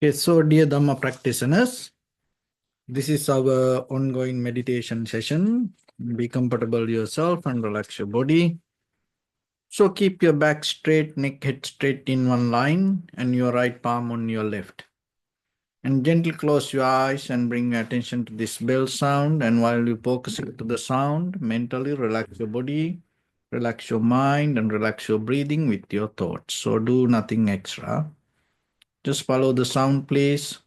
Okay, so dear Dharma practitioners, this is our ongoing meditation session. Be comfortable yourself and relax your body. So keep your back straight, neck head straight in one line, and your right palm on your left. And gently close your eyes and bring your attention to this bell sound. And while you focus to the sound, mentally relax your body, relax your mind, and relax your breathing with your thoughts. So do nothing extra. Just follow the sound, please.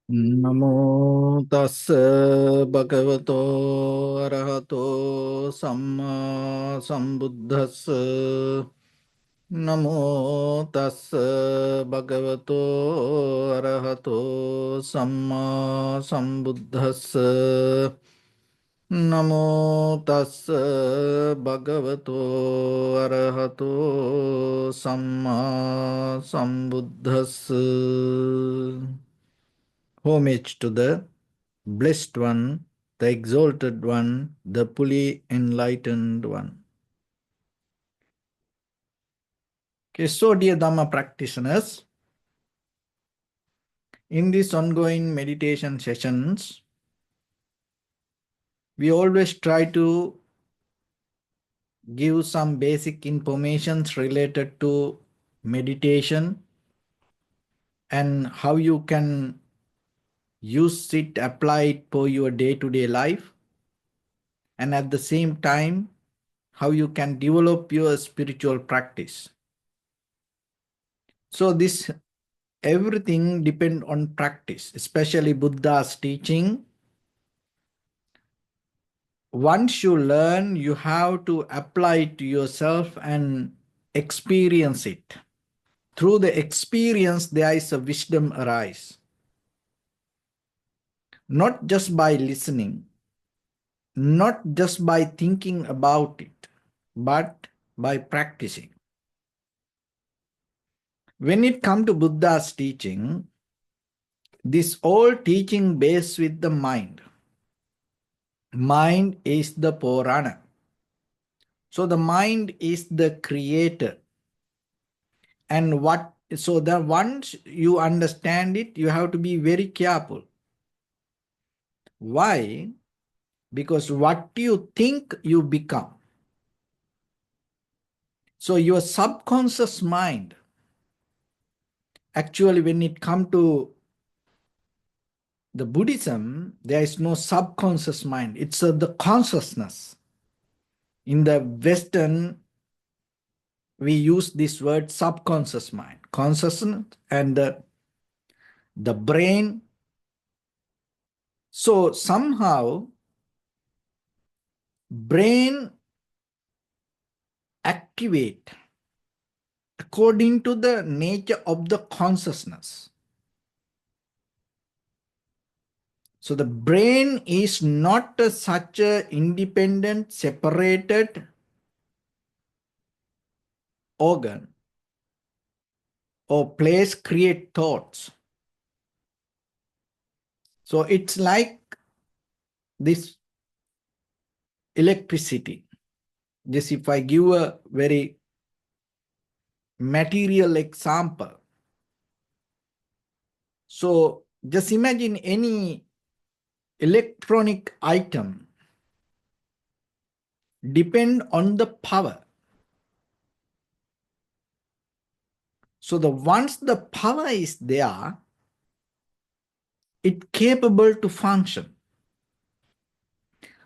Namo tassa bhagavato arahato samma sambuddhassa. Namo tassa bhagavato arahato samma sambuddhassa. Namo tassa bhagavato arahato samma sambuddhassa. Homage to the Blessed One, the Exalted One, the fully enlightened One. Okay, so dear Dhamma practitioners, in these ongoing meditation sessions, we always try to give some basic informations related to meditation and how you can use it, apply it for your day-to-day life, and at the same time, how you can develop your spiritual practice. So this everything depends on practice, especially Buddha's teaching. Once you learn, you have to apply it to yourself and experience it. Through the experience, there is a wisdom arise. Not just by listening, not just by thinking about it, but by practicing. When it comes to Buddha's teaching, this all teaching based with the mind. Mind is the Purana. So the mind is the creator. And so that once you understand it, you have to be very careful. Why? Because what you think, you become. So your subconscious mind, actually when it comes to the Buddhism, there is no subconscious mind. It's the consciousness. In the Western, we use this word subconscious mind. Consciousness and the brain. So somehow, brain activate according to the nature of the consciousness. So the brain is not such an independent, separated organ or place create thoughts. So it's like this electricity. Just if I give a very material example. So just imagine any electronic item depend on the power. So once the power is there, it capable to function.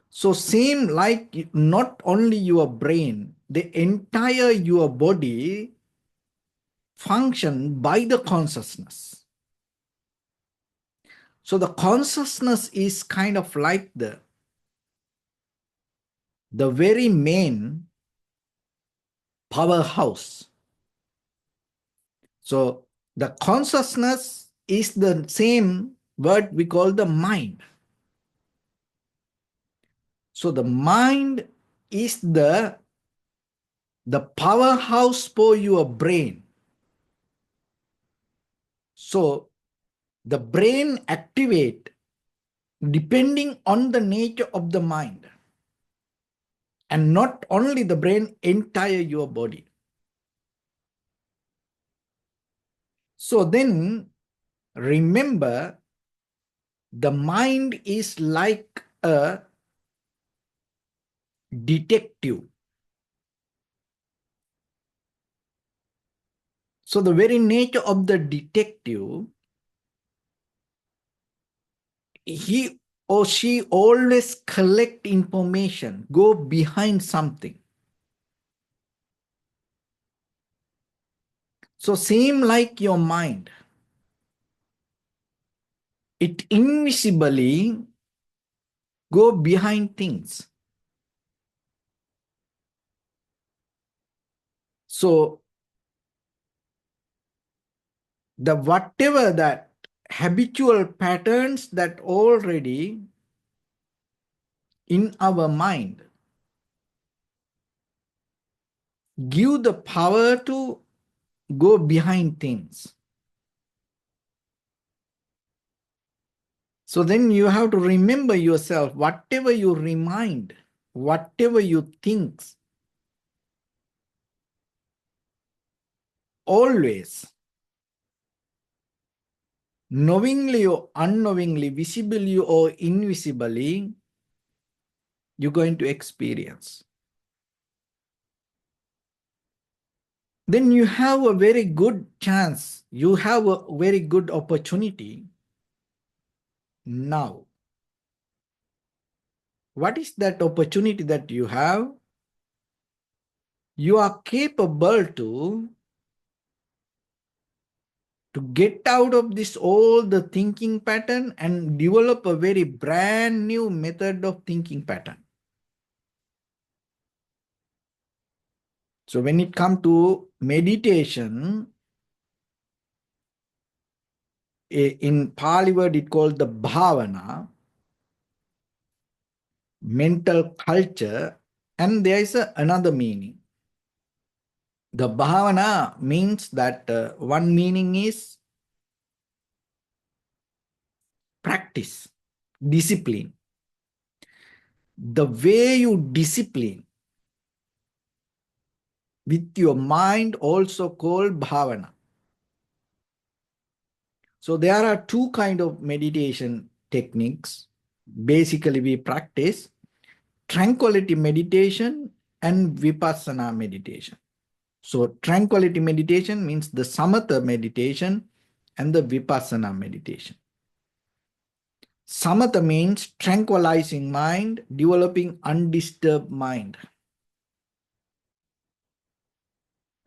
So same like not only your brain, the entire your body function by the consciousness. So the consciousness is kind of like the very main powerhouse. So the consciousness is the same word we call the mind. So the mind is the powerhouse for your brain. So the brain activate depending on the nature of the mind. And not only the brain, entire your body. So then remember, the mind is like a detective. So the very nature of the detective, he or she always collect information, go behind something. So same like your mind, it invisibly go behind things. So the whatever that habitual patterns that already in our mind give the power to go behind things. So then you have to remember yourself, whatever you remind, whatever you think, always, knowingly or unknowingly, visibly or invisibly, you're going to experience. Then you have a very good chance, you have a very good opportunity now. What is that opportunity that you have? You are capable to get out of this all the thinking pattern and develop a very brand new method of thinking pattern. So when it comes to meditation, in Pali word it called the bhavana, mental culture, and there is another meaning. The bhavana means that one meaning is practice, discipline. The way you discipline with your mind also called bhavana. So there are two kinds of meditation techniques. Basically, we practice tranquility meditation and vipassana meditation. So tranquility meditation means the samatha meditation and the vipassana meditation. Samatha means tranquilizing mind, developing undisturbed mind.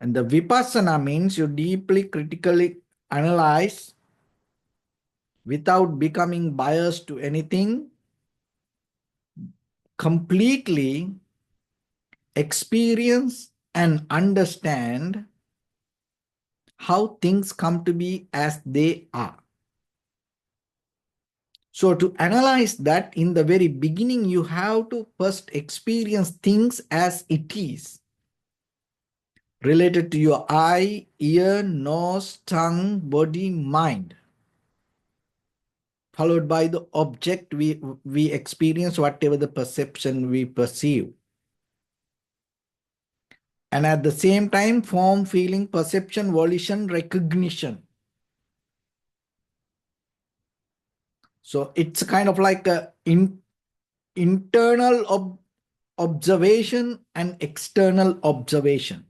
And the vipassana means you deeply critically analyze without becoming biased to anything, completely experience and understand how things come to be as they are. So to analyze that, in the very beginning, you have to first experience things as it is, related to your eye, ear, nose, tongue, body, mind, followed by the object we experience, whatever the perception we perceive. And at the same time, form, feeling, perception, volition, recognition. So it's kind of like a internal observation and external observation.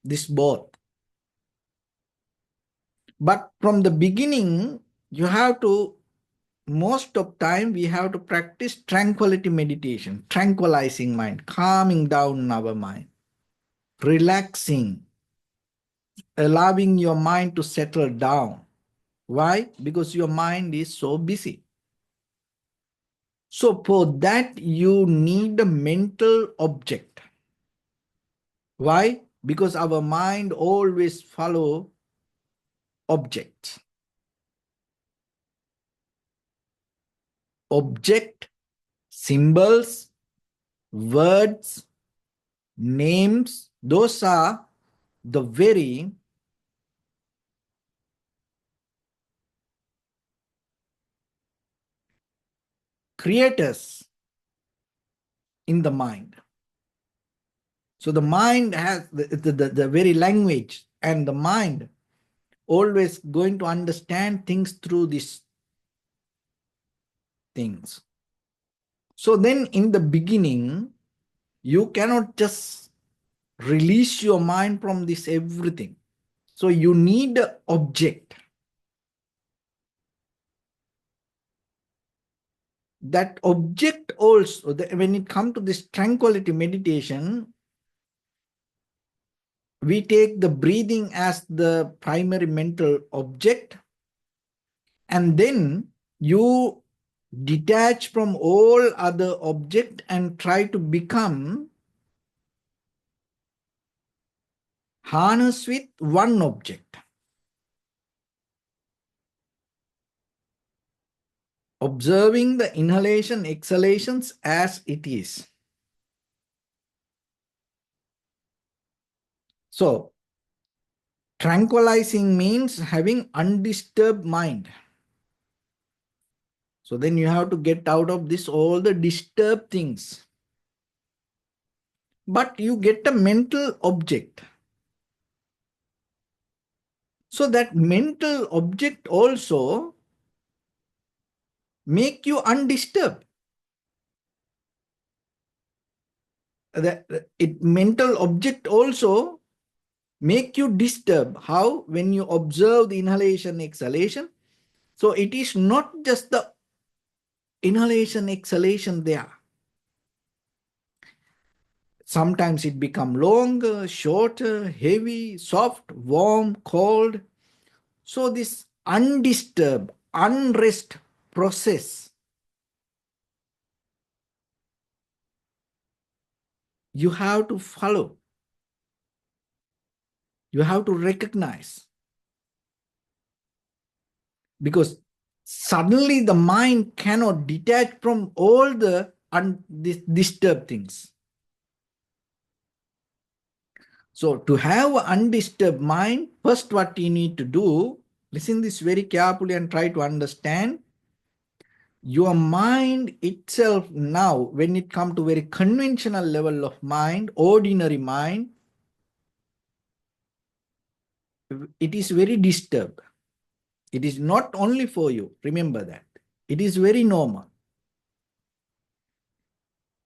This both. But from the beginning, you have to, most of time, we have to practice tranquility meditation, tranquilizing mind, calming down our mind, relaxing, allowing your mind to settle down. Why? Because your mind is so busy. So for that, you need a mental object. Why? Because our mind always follow objects. object, symbols, words, names, those are the very creators in the mind. So the mind has the very language, and the mind always going to understand things through these things. So then in the beginning, you cannot just release your mind from this everything. So you need an object. That object also, when it comes to this tranquility meditation, we take the breathing as the primary mental object, and then you detach from all other object and try to become harnessed with one object, observing the inhalation exhalations as it is. So tranquilizing means having undisturbed mind. So then you have to get out of this all the disturbed things. But you get a mental object. So that mental object also make you undisturbed. That mental object also make you disturb. How? When you observe the inhalation, exhalation. So it is not just the inhalation, exhalation there. Sometimes it become longer, shorter, heavy, soft, warm, cold. So this undisturbed, unrest process, you have to follow. You have to recognize. Because suddenly the mind cannot detach from all the disturbed things. So to have an undisturbed mind, first what you need to do, listen this very carefully and try to understand. Your mind itself now, when it comes to very conventional level of mind, ordinary mind, it is very disturbed. It is not only for you, remember that. It is very normal.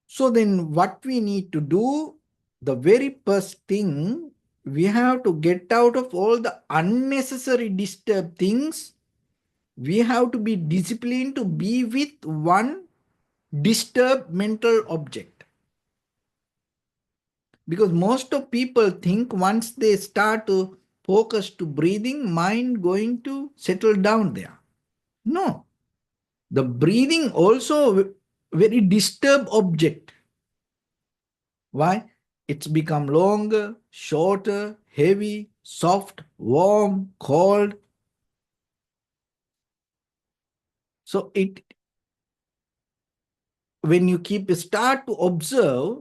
So then what we need to do, the very first thing, we have to get out of all the unnecessary disturbed things. We have to be disciplined to be with one disturbed mental object. Because most of people think once they start to focus to breathing, mind going to settle down there. No. The breathing also very disturbed object. Why? It's become longer, shorter, heavy, soft, warm, cold. So when you start to observe,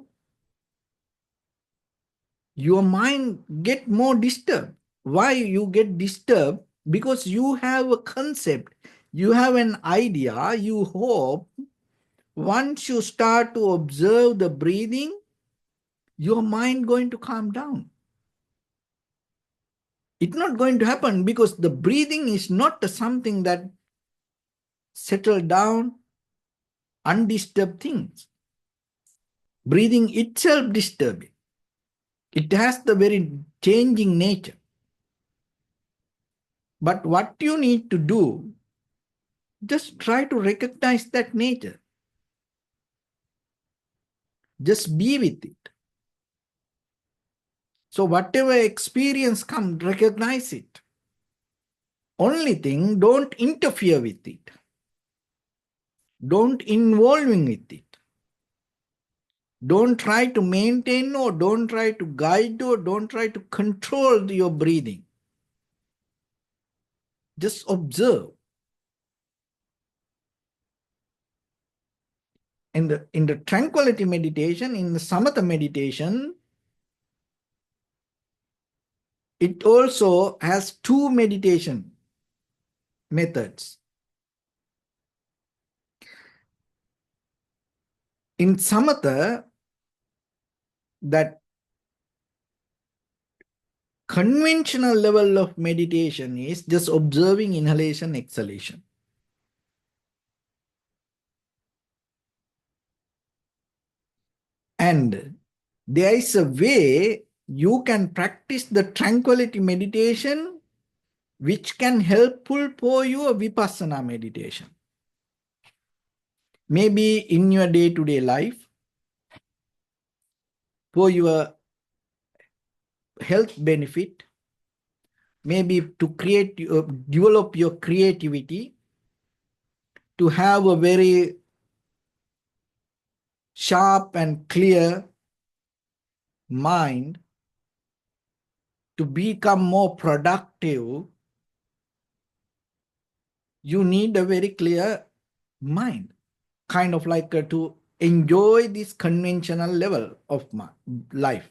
your mind get more disturbed. Why you get disturbed? Because you have a concept, you have an idea, you hope. Once you start to observe the breathing, your mind going to calm down. It's not going to happen because the breathing is not something that settle down, undisturbed things. Breathing itself disturbing. It has the very changing nature. But what you need to do, just try to recognize that nature. Just be with it. So whatever experience comes, recognize it. Only thing, don't interfere with it. Don't involving with it. Don't try to maintain or don't try to guide or don't try to control your breathing. Just observe. in the tranquility meditation, in the samatha meditation, it also has two meditation methods. In samatha, that conventional level of meditation is just observing inhalation, exhalation. And there is a way you can practice the tranquility meditation which can help for your vipassana meditation. Maybe in your day-to-day life, for your health benefit, maybe to develop your creativity, to have a very sharp and clear mind, to become more productive, you need a very clear mind, kind of like to enjoy this conventional level of life.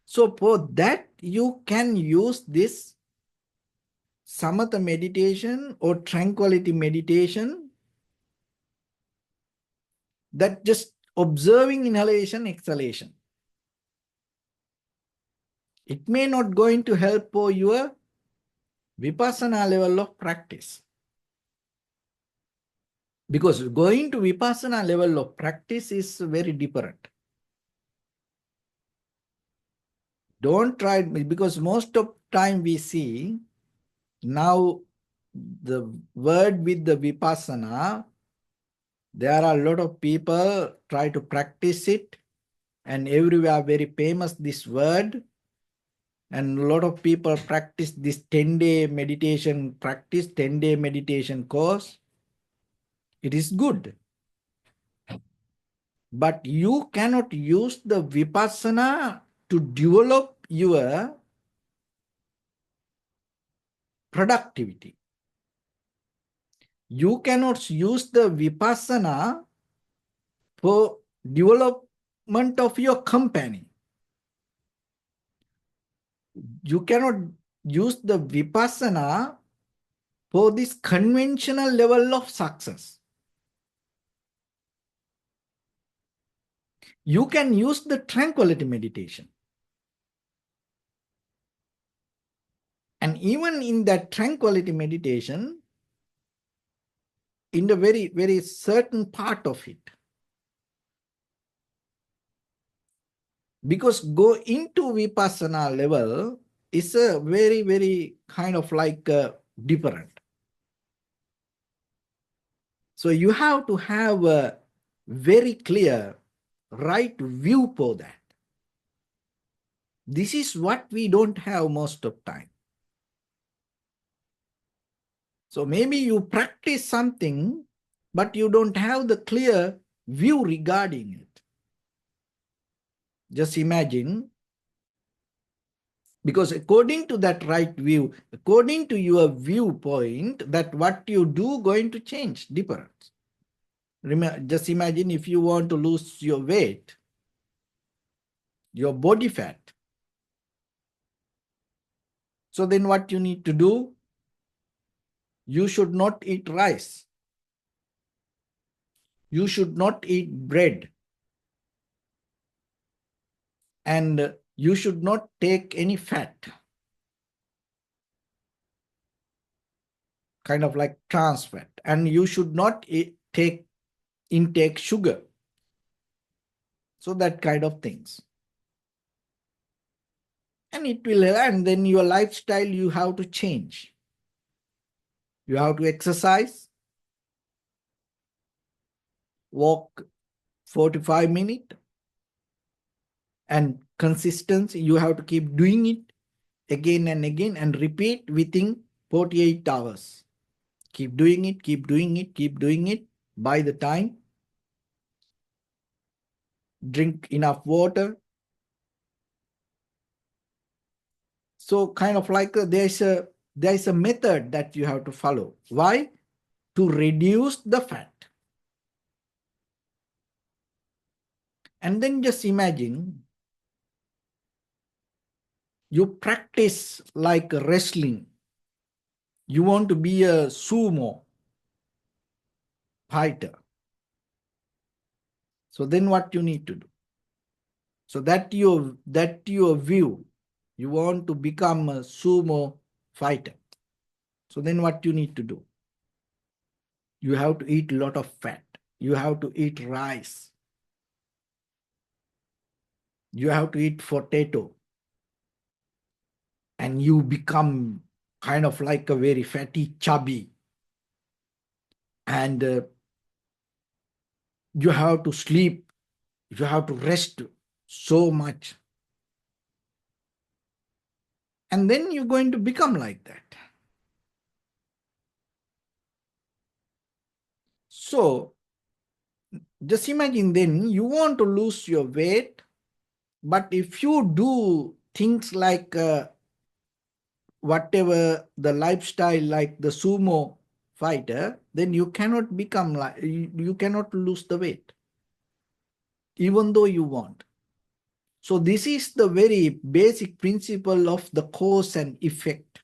So for that, you can use this samatha meditation or tranquility meditation, that just observing inhalation, exhalation. It may not going to help for your vipassana level of practice. Because going to vipassana level of practice is very different. Don't try, because most of time we see now the word with the vipassana, there are a lot of people try to practice it, and everywhere very famous this word, and a lot of people practice this 10-day meditation practice, 10-day meditation course. It is good. But you cannot use the vipassana to develop your productivity. You cannot use the vipassana for development of your company. You cannot use the vipassana for this conventional level of success. You can use the tranquility meditation. And even in that tranquility meditation, in the very, very certain part of it, because go into vipassana level is a very, very kind of like different. So you have to have a very clear right view for that. This is what we don't have most of time. So maybe you practice something, but you don't have the clear view regarding it. Just imagine, because according to that right view, according to your viewpoint, that what you do going to change, different. Just imagine if you want to lose your weight, your body fat. So then what you need to do? You should not eat rice. You should not eat bread. And you should not take any fat. Kind of like trans fat. And you should not intake sugar. So that kind of things. And it will, and then your lifestyle you have to change. You have to exercise, walk 45 minutes, and consistency, you have to keep doing it again and again and repeat within 48 hours. Keep doing it, keep doing it, keep doing it. By the time, drink enough water. So kind of like there's a method that you have to follow. Why? To reduce the fat. And then just imagine you practice like wrestling. You want to be a sumo fighter. So then what you need to do? So that your view. You want to become a sumo fighter. So then what you need to do? You have to eat a lot of fat. You have to eat rice. You have to eat potato. And you become kind of like a very fatty, chubby. And you have to sleep. You have to rest so much. And then you're going to become like that. So just imagine then you want to lose your weight, but if you do things like whatever the lifestyle like the sumo fighter, then you cannot become like, you cannot lose the weight, even though you want. So this is the very basic principle of the cause and effect.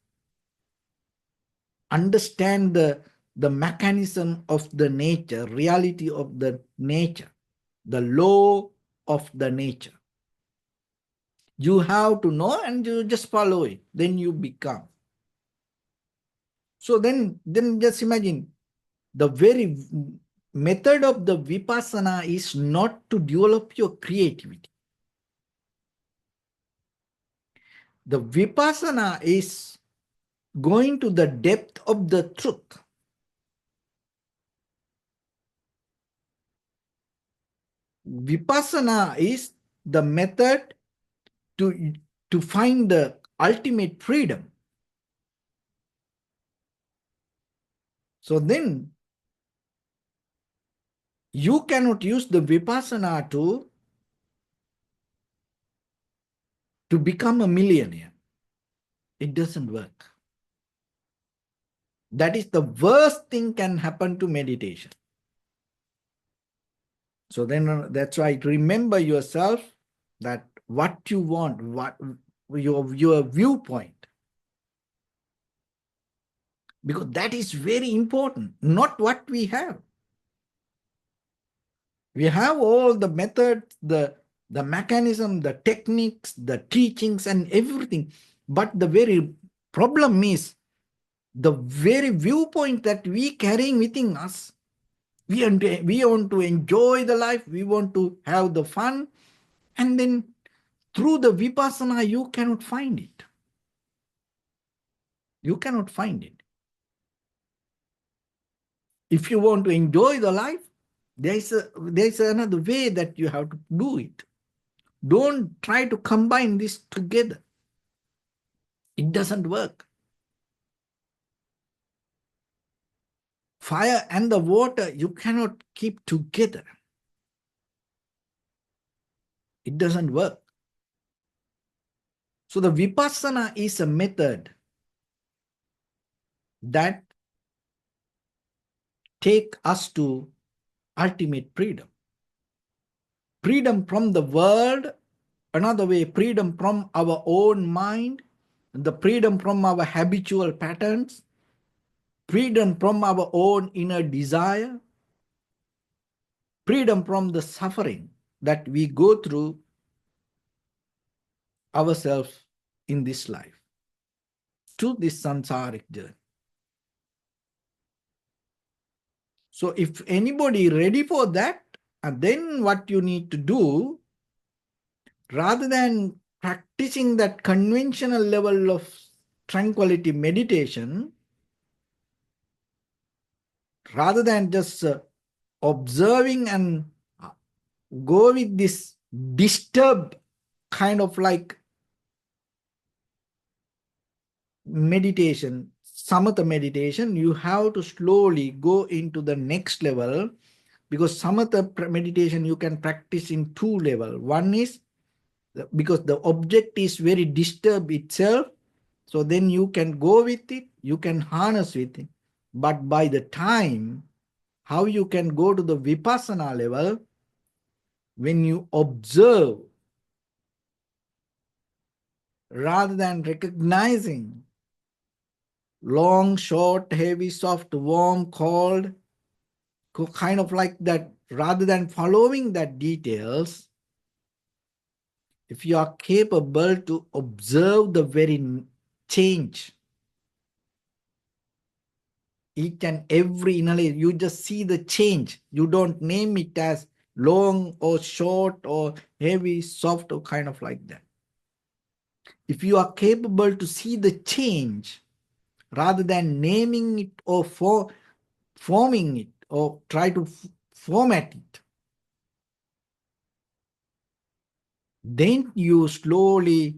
Understand the mechanism of the nature, reality of the nature, the law of the nature. You have to know and you just follow it. Then you become. So then just imagine the very method of the vipassana is not to develop your creativity. The vipassana is going to the depth of the truth. Vipassana is the method to find the ultimate freedom. So then you cannot use the vipassana to become a millionaire. It doesn't work. That is the worst thing can happen to meditation. So then that's why remember yourself that what you want, what your viewpoint. Because that is very important, not what we have. We have all the methods, the mechanism, the techniques, the teachings and everything. But the very problem is the very viewpoint that we carrying within us. We want to enjoy the life. We want to have the fun. And then through the vipassana, you cannot find it. You cannot find it. If you want to enjoy the life, there's another way that you have to do it. Don't try to combine this together. It doesn't work. Fire and the water, you cannot keep together. It doesn't work. So the vipassana is a method that take us to ultimate freedom. Freedom from the world, another way, freedom from our own mind, the freedom from our habitual patterns, freedom from our own inner desire, freedom from the suffering that we go through ourselves in this life, to this samsaric journey. So if anybody ready for that, and then what you need to do, rather than practicing that conventional level of tranquility meditation, rather than just observing and go with this disturbed kind of like meditation, samatha meditation, you have to slowly go into the next level, because samatha meditation you can practice in two levels. One is because the object is very disturbed itself, so then you can go with it, you can harness with it. But by the time how you can go to the vipassana level, when you observe rather than recognizing, long, short, heavy, soft, warm, cold, kind of like that, rather than following that details, if you are capable to observe the very change, each and every inner layer, you just see the change. You don't name it as long or short or heavy, soft, or kind of like that. If you are capable to see the change rather than naming it or forming it or try to format it, then you slowly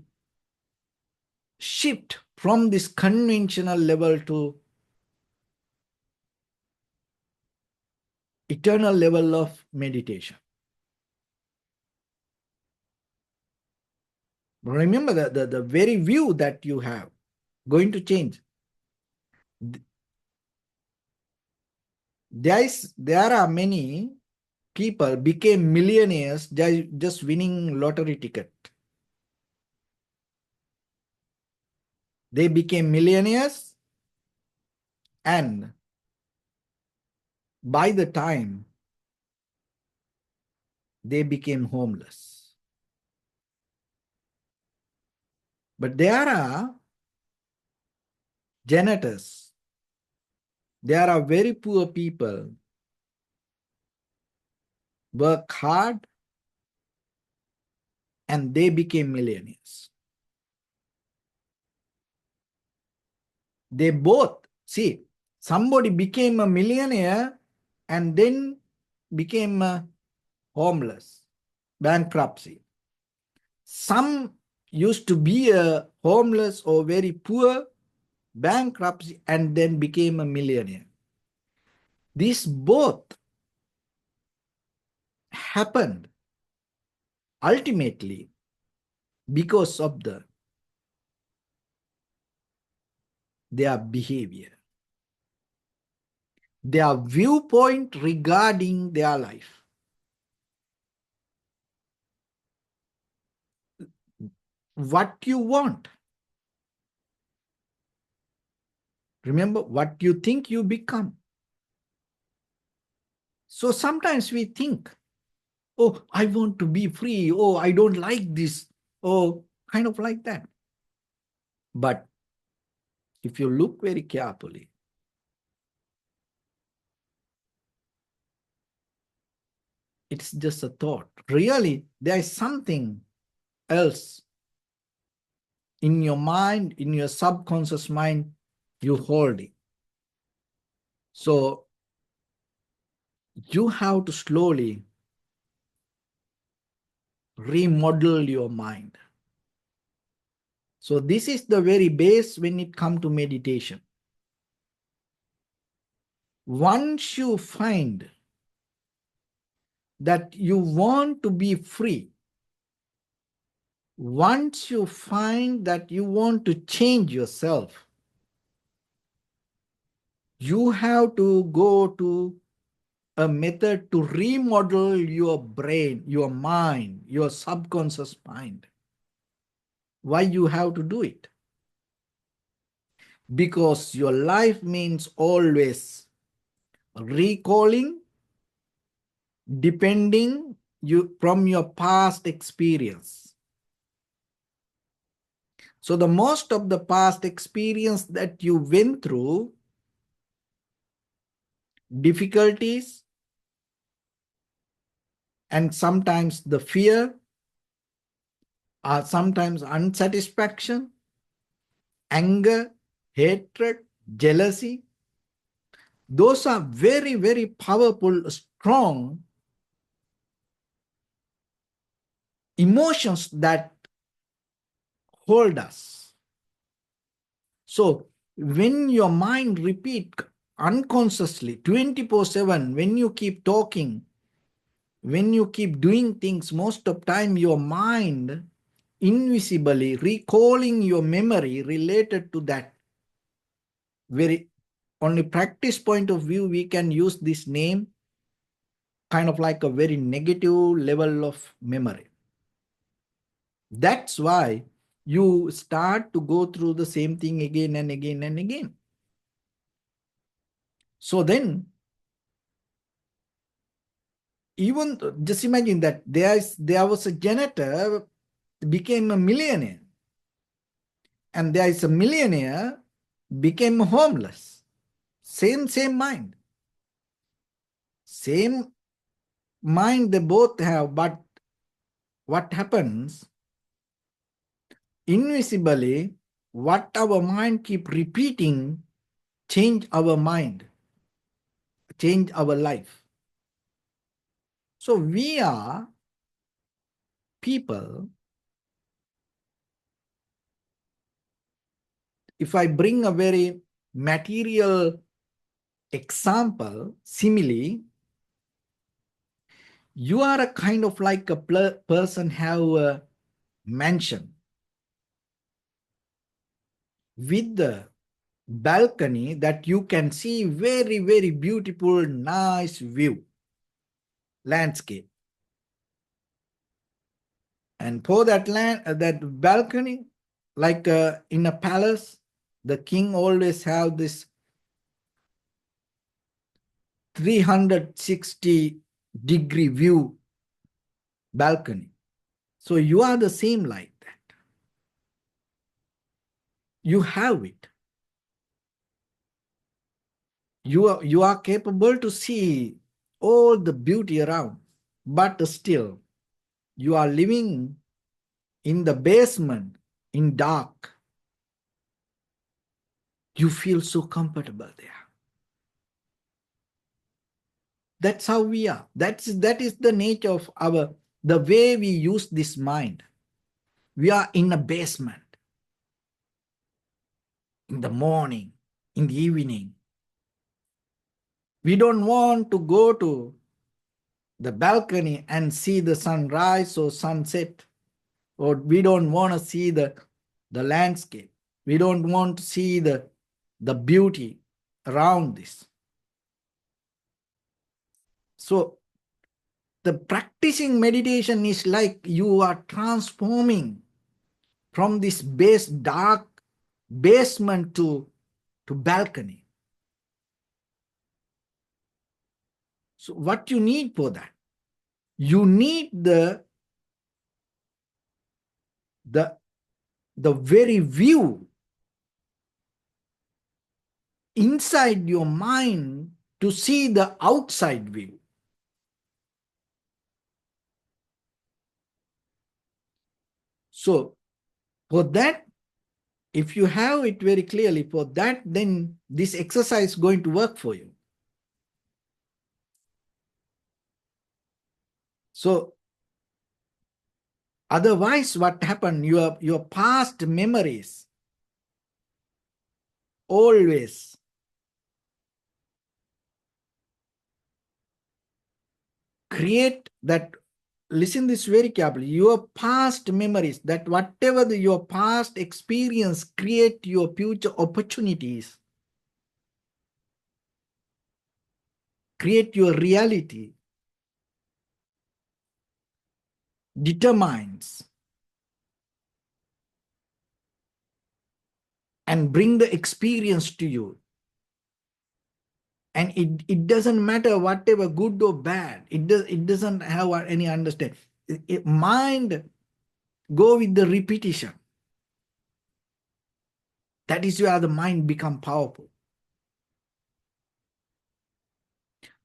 shift from this conventional level to eternal level of meditation. Remember the very view that you have going to change. There are many people became millionaires just winning lottery ticket. They became millionaires, and by the time they became homeless. But there are janitors, there are very poor people, work hard, and they became millionaires. They both, see, somebody became a millionaire and then became homeless, bankruptcy. Some used to be a homeless or very poor, bankruptcy, and then became a millionaire. These both happened ultimately because of their behavior, their viewpoint regarding their life. What you want. Remember, what you think you become. So sometimes we think, oh, I want to be free. Oh, I don't like this. Oh, kind of like that. But if you look very carefully, it's just a thought. Really, there is something else in your mind, in your subconscious mind, you hold it. So you have to slowly remodel your mind. So this is the very base when it comes to meditation. Once you find that you want to be free, once you find that you want to change yourself, you have to go to a method to remodel your brain, your mind, your subconscious mind. Why you have to do it? Because your life means always recalling, depending you from your past experience. So the most of the past experience that you went through, difficulties, and sometimes the fear, or sometimes unsatisfaction, anger, hatred, jealousy, those are very, very powerful, strong emotions that hold us. So when your mind repeat unconsciously 24/7, when you keep talking, when you keep doing things, most of time your mind invisibly recalling your memory related to that very, only practice point of view we can use this name kind of like a very negative level of memory. That's why you start to go through the same thing again and again and again. So then, even just imagine that there was a janitor became a millionaire, and there is a millionaire became homeless. Same mind they both have, but what happens invisibly, what our mind keep repeating change our mind, change our life. So we are people. If I bring a very material example, simile, you are a kind of like a person have a mansion with the balcony that you can see very beautiful, nice view, landscape. And for that that balcony, like in a palace, the king always have this 360-degree view balcony. So you are the same like that. You have it. You are capable to see all the beauty around, but still you are living in the basement in dark. You feel so comfortable there. That's how we are. That is the nature of the way we use this mind. We are in a basement in the morning, in the evening. We don't want to go to the balcony and see the sunrise or sunset, or we don't want to see the landscape. We don't want to see the beauty around this. So the practicing meditation is like you are transforming from this dark basement to balcony. So what you need for that? You need the very view inside your mind to see the outside view. So for that, if you have it very clearly for that, then this exercise is going to work for you. So otherwise, what happened? Your past memories always create that. Listen this very carefully. Your past memories, that whatever your past experience create your future opportunities, create your reality, determines and bring the experience to you. And it doesn't matter whatever good or bad. It doesn't have any understanding. Mind go with the repetition. That is where the mind become powerful.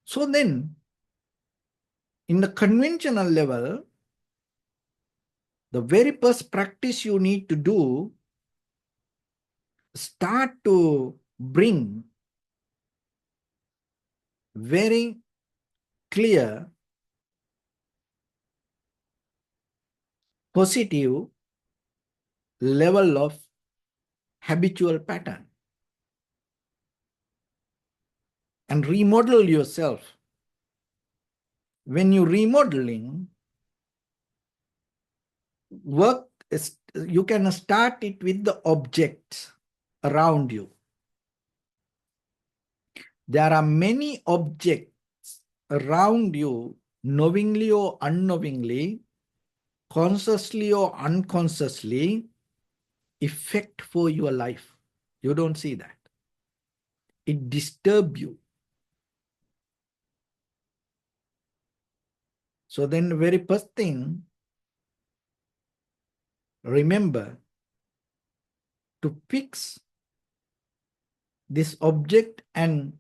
So then, in the conventional level, the very first practice you need to do, start to bring very clear, positive level of habitual pattern and remodel yourself. When you're remodeling, work is, you can start it with the objects around you. There are many objects around you, knowingly or unknowingly, consciously or unconsciously, effect for your life. You don't see that. It disturbs you. So then the very first thing, remember to fix this object and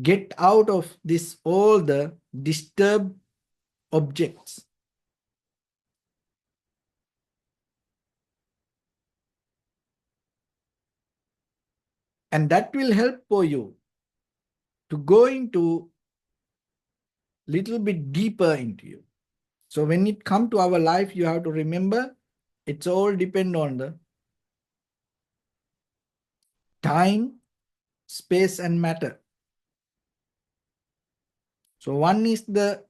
get out of this all the disturbed objects. And that will help for you to go into little bit deeper into you. So when it comes to our life, you have to remember it's all depend on the time, space, and matter. So one is the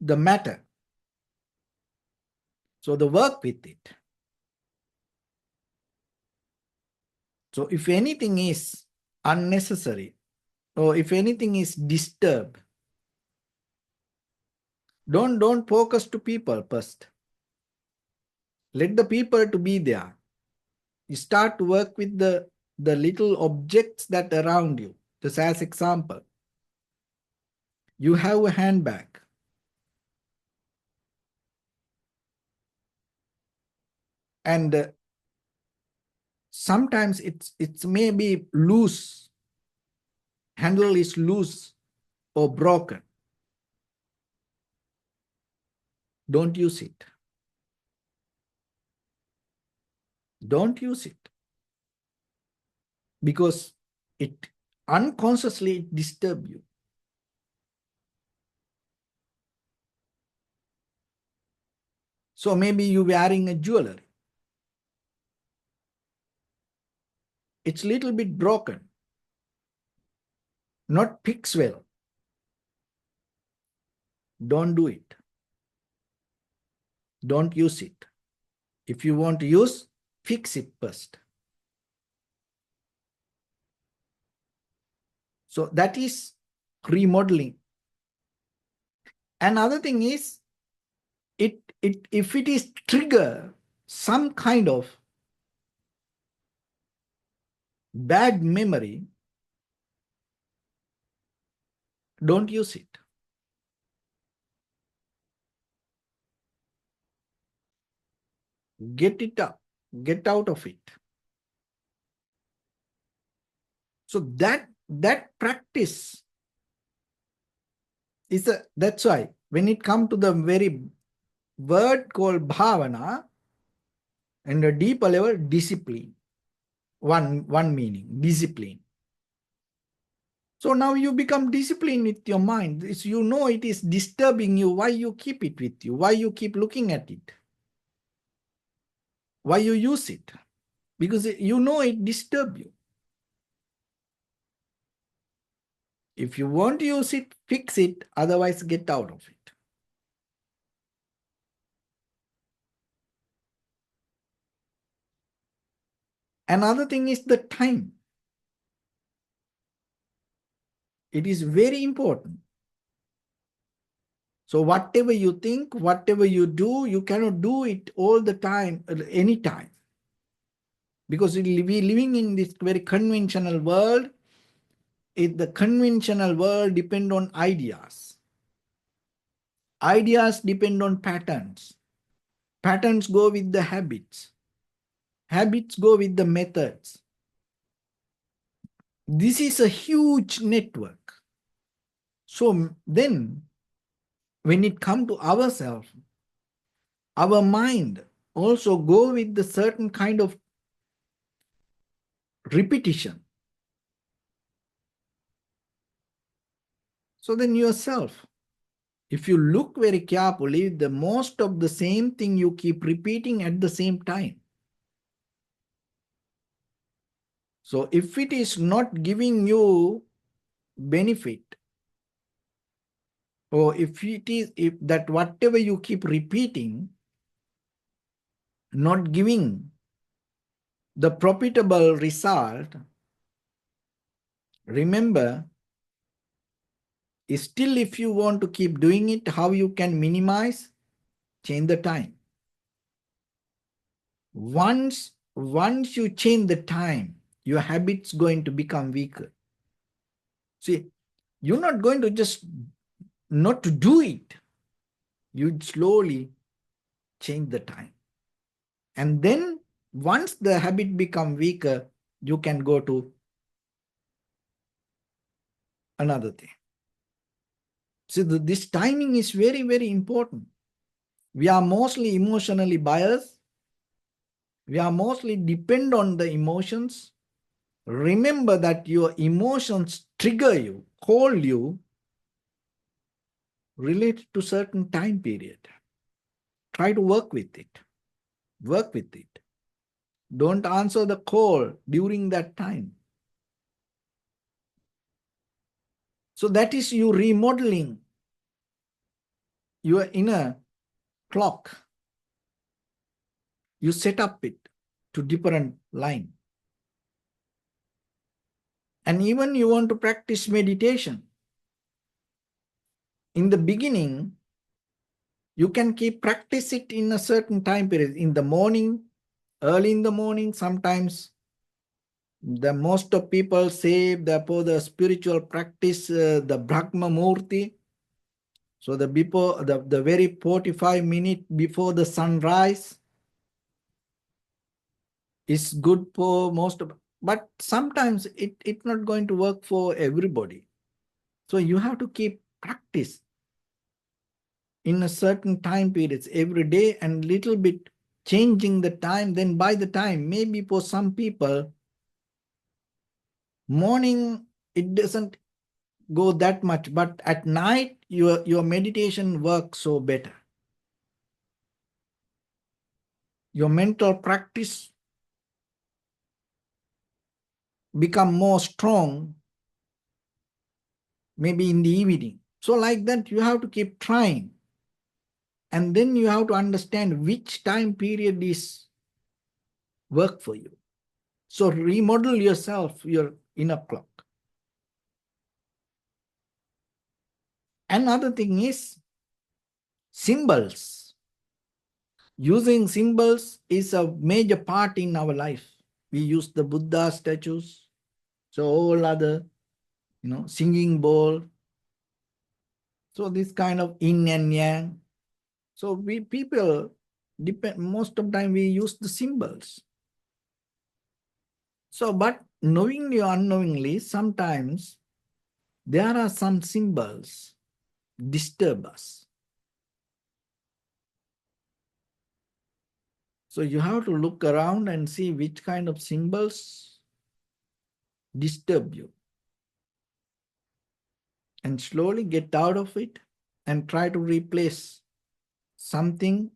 matter. So the work with it. So if anything is unnecessary or if anything is disturbed, don't focus to people first. Let the people to be there. You start to work with the little objects that around you. Just as example, you have a handbag. And sometimes it's maybe loose, handle is loose or broken. Don't use it. Don't use it. Because it unconsciously disturbs you. So maybe you're wearing a jewelry. It's a little bit broken. Not fixed well. Don't do it. Don't use it. If you want to use, fix it first. So that is remodeling. Another thing is, if it is trigger some kind of bad memory, don't use it. Get it up. Get out of it. So that practice is that's why when it comes to the very word called bhavana, and a deeper level, discipline. One meaning, discipline. So now you become disciplined with your mind. You know it is disturbing you. Why you keep it with you? Why you keep looking at it? Why you use it? Because you know it disturbs you. If you want to use it, fix it. Otherwise, get out of it. Another thing is the time. It is very important. So whatever you think, whatever you do, you cannot do it all the time, anytime. Because we living in this very conventional world. The conventional world depend on ideas. Ideas depend on patterns. Patterns go with the habits. Habits go with the methods. This is a huge network. So then, when it comes to ourselves, our mind also go with the certain kind of repetition. So then yourself, if you look very carefully, the most of the same thing you keep repeating at the same time. So if it is not giving you benefit, or if that whatever you keep repeating, not giving the profitable result, remember Still, if you want to keep doing it, how you can minimize? Change the time. Once you change the time, your habit's going to become weaker. See, you're not going to just not to do it. You slowly change the time. And then once the habit become weaker, you can go to another thing. So this timing is very, very important. We are mostly emotionally biased. We are mostly depend on the emotions. Remember that your emotions trigger you, call you, related to certain time period. Try to work with it. Work with it. Don't answer the call during that time. So that is you remodeling your inner clock. You set up it to different line. And even you want to practice meditation. In the beginning, you can keep practice it in a certain time period. In the morning, early in the morning, sometimes the most of people say that for the spiritual practice, the Brahma Murti. So the very 45 minutes before the sunrise is good for most of, but sometimes it's not going to work for everybody. So you have to keep practice in a certain time periods every day and little bit changing the time. Then by the time, maybe for some people, morning, it doesn't go that much, but at night, your meditation works so better. Your mental practice become more strong, maybe in the evening. So like that, you have to keep trying. And then you have to understand which time period is work for you. So remodel yourself, your inner clock. Another thing is symbols. Using symbols is a major part in our life. We use the Buddha statues, so all other, singing bowl. So this kind of yin and yang. So we people depend, most of the time we use the symbols. So, but knowingly or unknowingly, sometimes there are some symbols disturb us. So you have to look around and see which kind of symbols disturb you. And slowly get out of it and try to replace something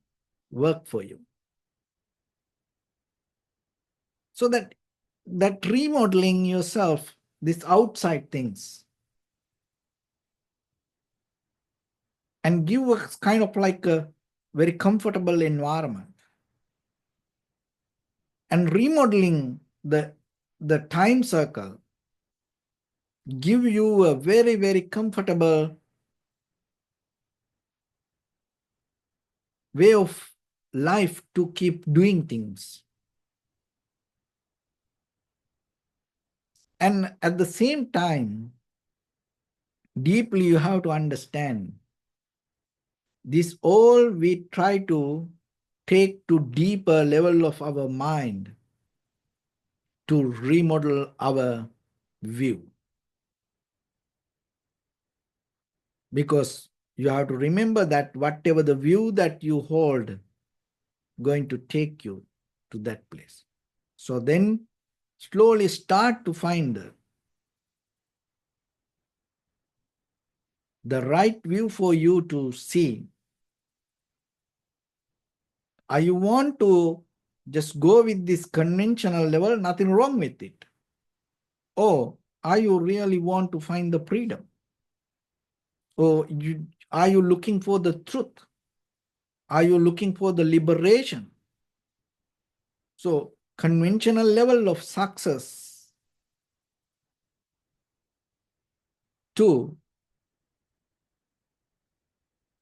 work for you. So that remodeling yourself, these outside things, and give us kind of like a very comfortable environment. And remodeling the time circle give you a very, very comfortable way of life to keep doing things. And at the same time, deeply you have to understand this all we try to take to deeper level of our mind to remodel our view. Because you have to remember that whatever the view that you hold, going to take you to that place. So then slowly start to find the right view for you to see. Are you want to just go with this conventional level, nothing wrong with it? Or are you really want to find the freedom? Or are you looking for the truth? Are you looking for the liberation? So conventional level of success to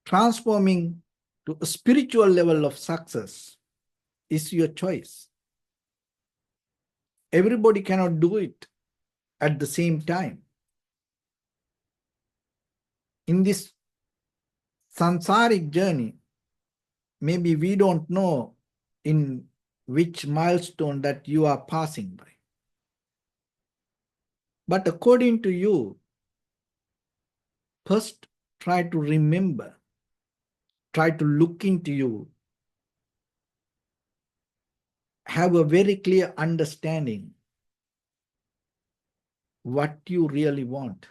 transforming to a spiritual level of success is your choice. Everybody cannot do it at the same time. In this samsaric journey, maybe we don't know in which milestone that you are passing by. But according to you, first try to remember, try to look into you, have a very clear understanding what you really want.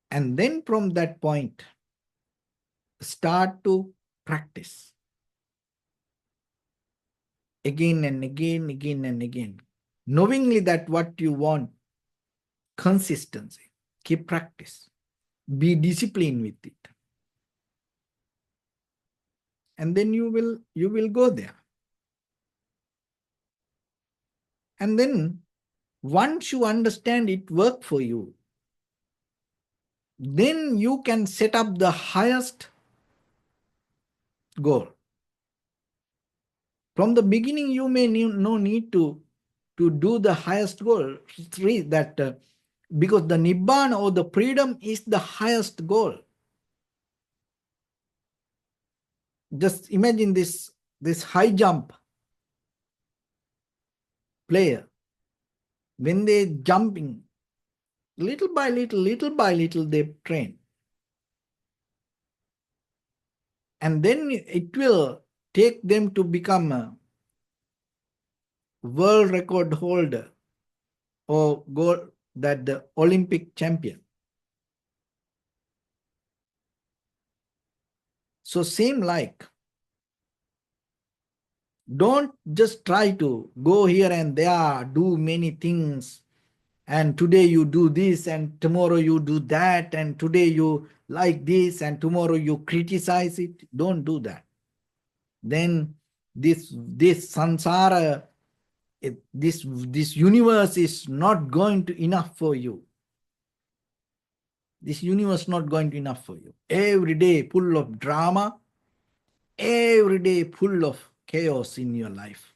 And then from that point, start to practice again and again, again and again, knowingly that what you want, consistency, keep practice, be disciplined with it. And then you will go there. And then once you understand it work for you, then you can set up the highest goal. From the beginning, you may no need to do the highest goal. Because the Nibbana or the freedom is the highest goal. Just imagine this high jump player. When they jumping, little by little, they train. And then it will take them to become a world record holder or the Olympic champion. So same like, don't just try to go here and there, do many things, and today you do this and tomorrow you do that, and today you like this and tomorrow you criticize it. Don't do that. Then this samsara, this universe is not going to enough for you. This universe is not going to enough for you. Every day full of drama, every day full of chaos in your life.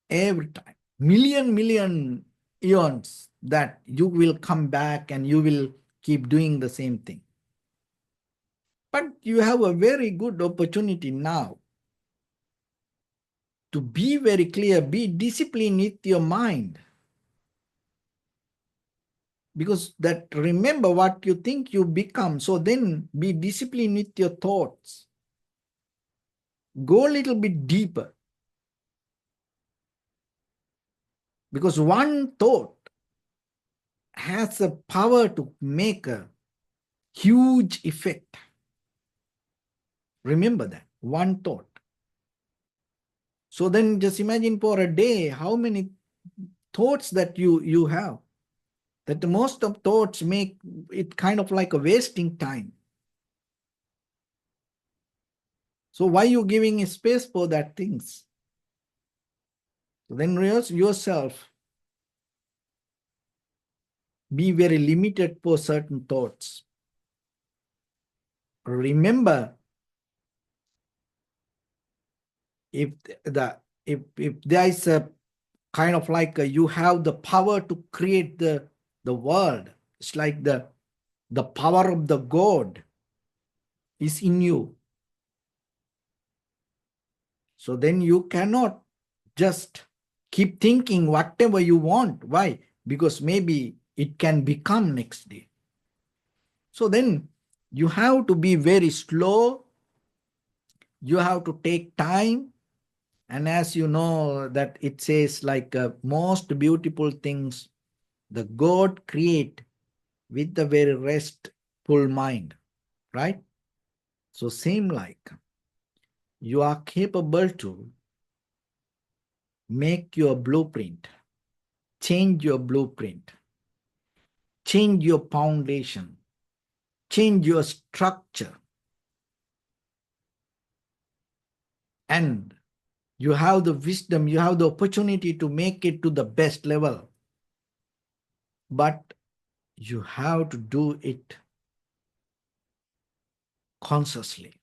Every time, million eons that you will come back and you will keep doing the same thing. But you have a very good opportunity now to be very clear, be disciplined with your mind. Because that, remember what you think you become. So then be disciplined with your thoughts. Go a little bit deeper. Because one thought has the power to make a huge effect. Remember that, one thought. So then just imagine for a day, how many thoughts that you have. That most of thoughts make it kind of like a wasting time. So why are you giving a space for that things? So then yourself, be very limited for certain thoughts. Remember, if there is a kind of like you have the power to create the world, it's like the power of the God is in you. So then you cannot just keep thinking whatever you want. Why? Because maybe it can become next day. So then you have to be very slow. You have to take time. And as you know that it says like most beautiful things, the God create with the very restful mind, right? So same like, you are capable to make your blueprint, change your blueprint, change your foundation, change your structure. And you have the wisdom, you have the opportunity to make it to the best level. But You have to do it consciously.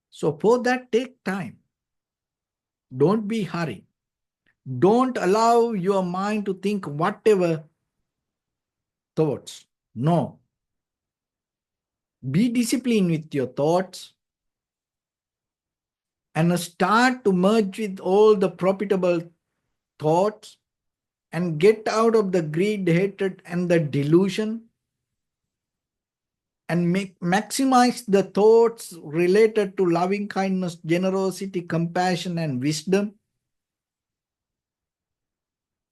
So for that, take time. Don't be hurried. Don't allow your mind to think whatever thoughts. No. Be disciplined with your thoughts and start to merge with all the profitable thoughts and get out of the greed, hatred, and the delusion and maximize the thoughts related to loving kindness, generosity, compassion, and wisdom.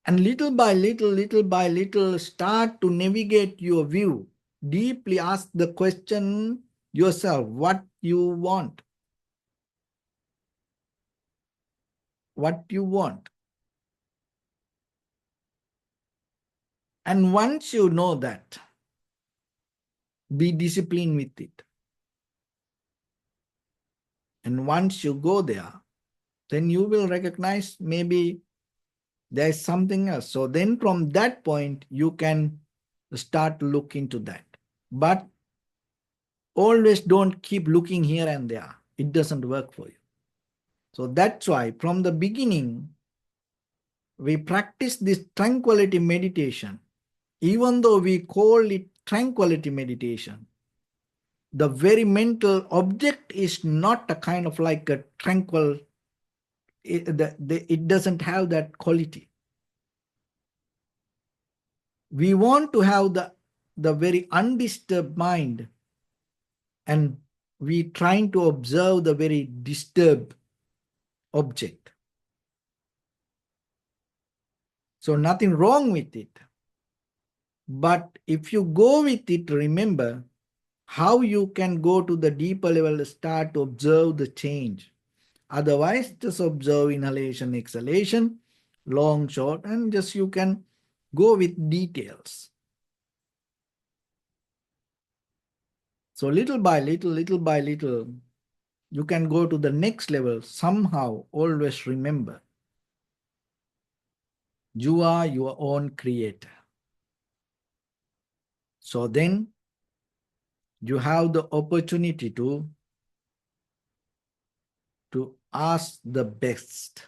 And little by little, start to navigate your view. Deeply ask the question yourself what you want. What you want. And once you know that, be disciplined with it. And once you go there, then you will recognize maybe there's something else. So then from that point, you can start to look into that. But always don't keep looking here and there. It doesn't work for you. So that's why from the beginning, we practice this tranquility meditation. Even though we call it tranquility meditation, the very mental object is not a kind of like a tranquil, it doesn't have that quality. We want to have the very undisturbed mind, and we trying to observe the very disturbed object. So nothing wrong with it. But if you go with it, remember how you can go to the deeper level, start to observe the change. Otherwise, just observe inhalation, exhalation, long, short, and just you can go with details. So little by little, you can go to the next level. Somehow, always remember, you are your own creator. So then, you have the opportunity to ask the best.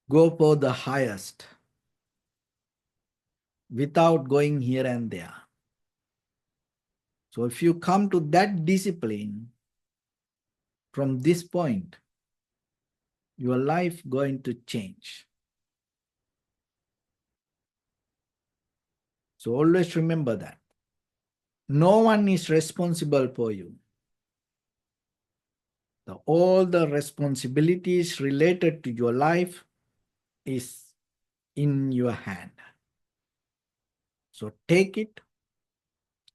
Go for the highest without going here and there. So if you come to that discipline from this point, your life going to change. So always remember that. No one is responsible for you. All the responsibilities related to your life is in your hand. So take it,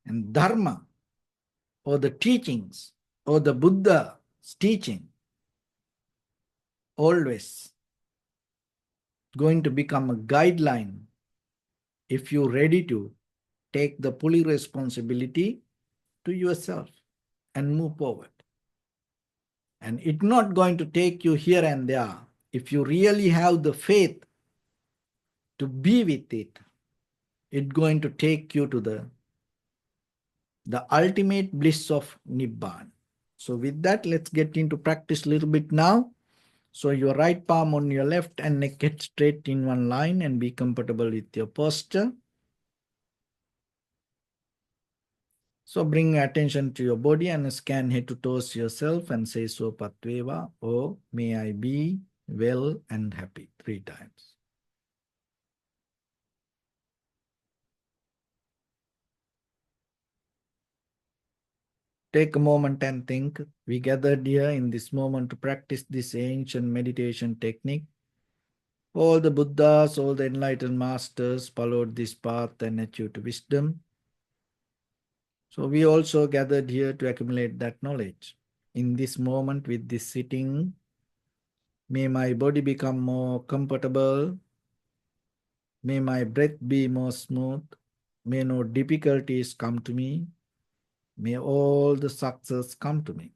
and Dharma or the teachings or the Buddha's teaching always going to become a guideline if you're ready to take the fully responsibility to yourself and move forward. And it's not going to take you here and there. If you really have the faith to be with it, it's going to take you to the ultimate bliss of Nibbana. So with that, let's get into practice a little bit now. So your right palm on your left and neck get straight in one line and be comfortable with your posture. So bring attention to your body and scan head to toes yourself and say so patveva, or may I be well and happy 3 times. Take a moment and think. We gathered here in this moment to practice this ancient meditation technique. All the Buddhas, all the enlightened masters followed this path and achieved wisdom. So we also gathered here to accumulate that knowledge. In this moment with this sitting, may my body become more comfortable. May my breath be more smooth. May no difficulties come to me. May all the success come to me.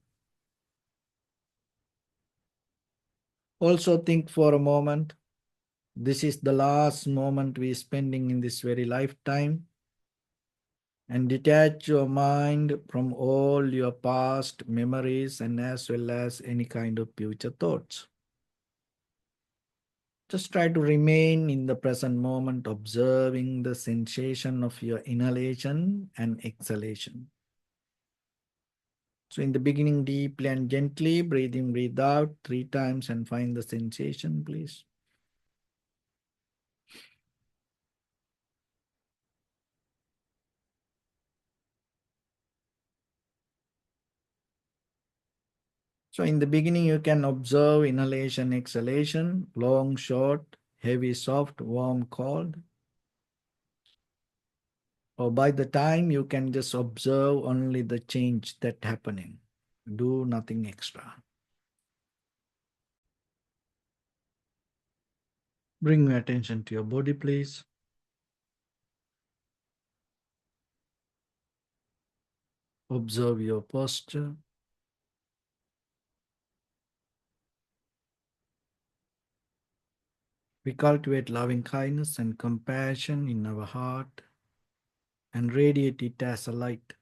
Also think for a moment, This is the last moment we are spending in this very lifetime, and detach your mind from all your past memories and as well as any kind of future thoughts. Just try to remain in the present moment, observing the sensation of your inhalation and exhalation. So, in the beginning, deeply and gently, breathe in, breathe out 3 times and find the sensation, please. So, in the beginning, you can observe inhalation, exhalation, long, short, heavy, soft, warm, cold. Or by the time you can just observe only the change that happening. Do nothing extra. Bring your attention to your body, please. Observe your posture. We cultivate loving kindness and compassion in our heart and radiate it as a light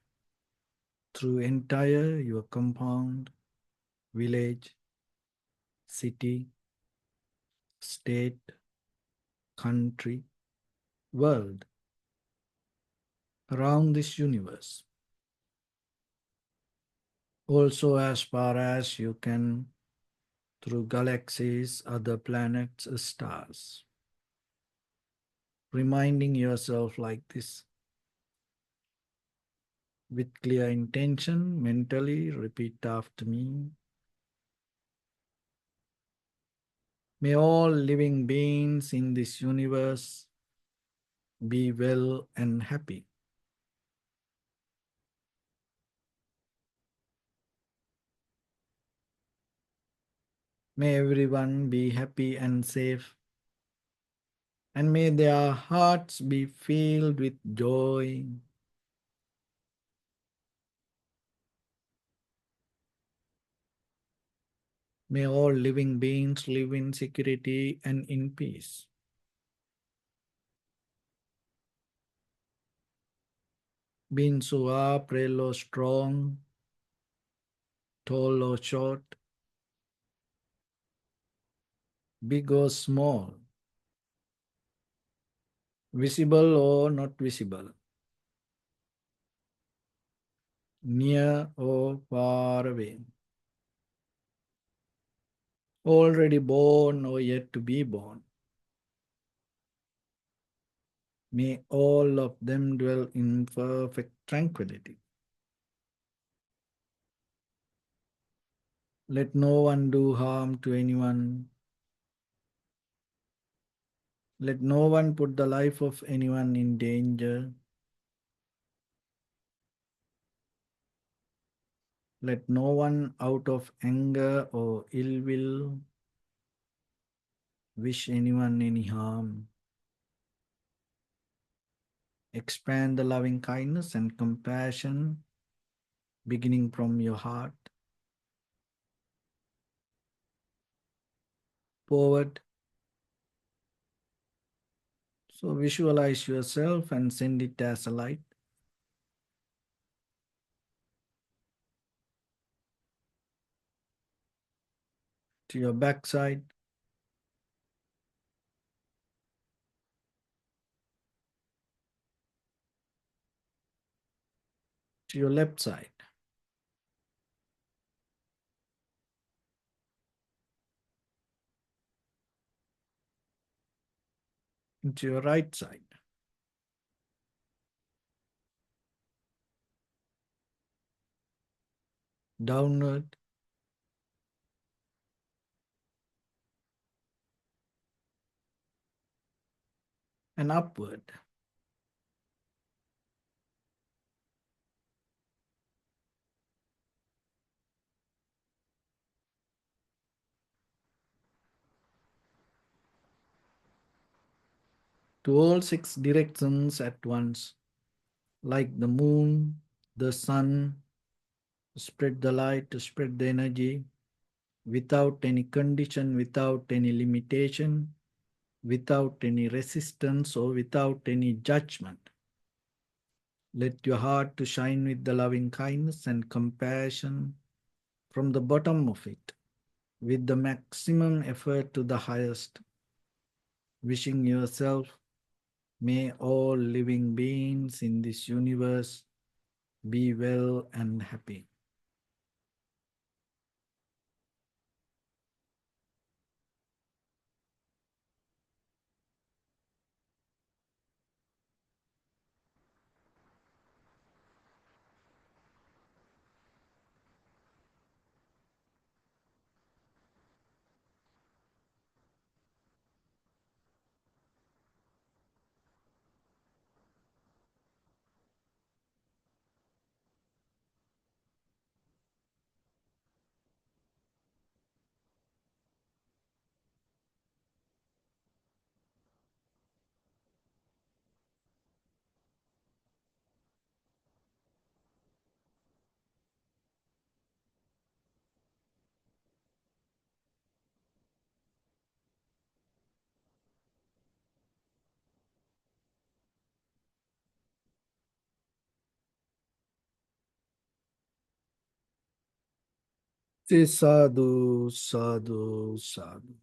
through entire your compound, village, city, state, country, world, around this universe. Also, as far as you can, through galaxies, other planets, stars. Reminding yourself like this with clear intention, mentally repeat after me. May all living beings in this universe be well and happy. May everyone be happy and safe, and may their hearts be filled with joy. May all living beings live in security and in peace. Beings who are frail or strong, tall or short, big or small, visible or not visible, near or far away, already born or yet to be born. May all of them dwell in perfect tranquility. Let no one do harm to anyone. Let no one put the life of anyone in danger. Let no one out of anger or ill will wish anyone any harm. Expand the loving kindness and compassion beginning from your heart forward. So visualize yourself and send it as a light to your backside, to your left side, and to your right side. Downward and upward. To all 6 directions at once, like the moon, the sun, spread the light, spread the energy without any condition, without any limitation, without any resistance or without any judgment. Let your heart to shine with the loving kindness and compassion from the bottom of it, with the maximum effort to the highest, wishing yourself, may all living beings in this universe be well and happy. Say sadhu, sadhu, sadhu.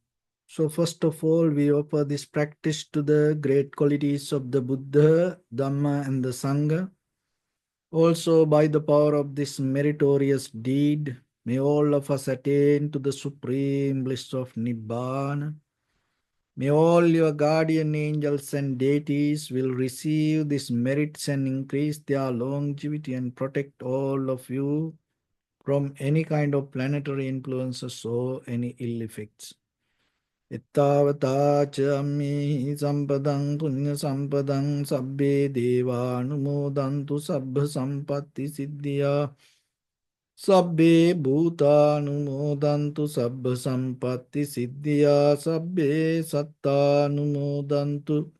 So first of all, we offer this practice to the great qualities of the Buddha, Dhamma and the Sangha. Also, by the power of this meritorious deed, may all of us attain to the supreme bliss of Nibbana. May all your guardian angels and deities will receive these merits and increase their longevity and protect all of you from any kind of planetary influences or any ill effects. Ittavata cha ammi sampadang punya sampadang sabbe deva anumodantu sabbha sampatti siddhya sabbe bhuta anumodantu sabbha sampatti siddhya sabbe satta anumodantu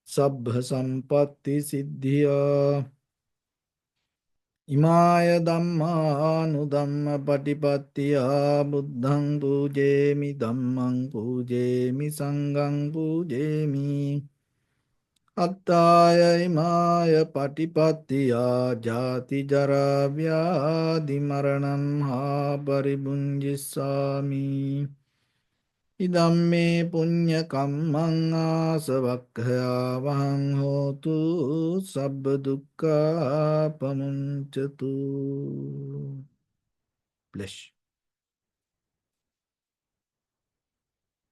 sabbha sampatti siddhya. Imaya Dhamma Patipattiya Buddhang Pujemi Dhammang Pujemi Sanghang Pujemi Attaya Imaya Patipattiya Jati Jara Vyadhi Maranam Ha Paribunjissami Idamme Punya Kammang Asavakkaya Vahang Hotu Sabba Dukkha Pamunchatu. Bless.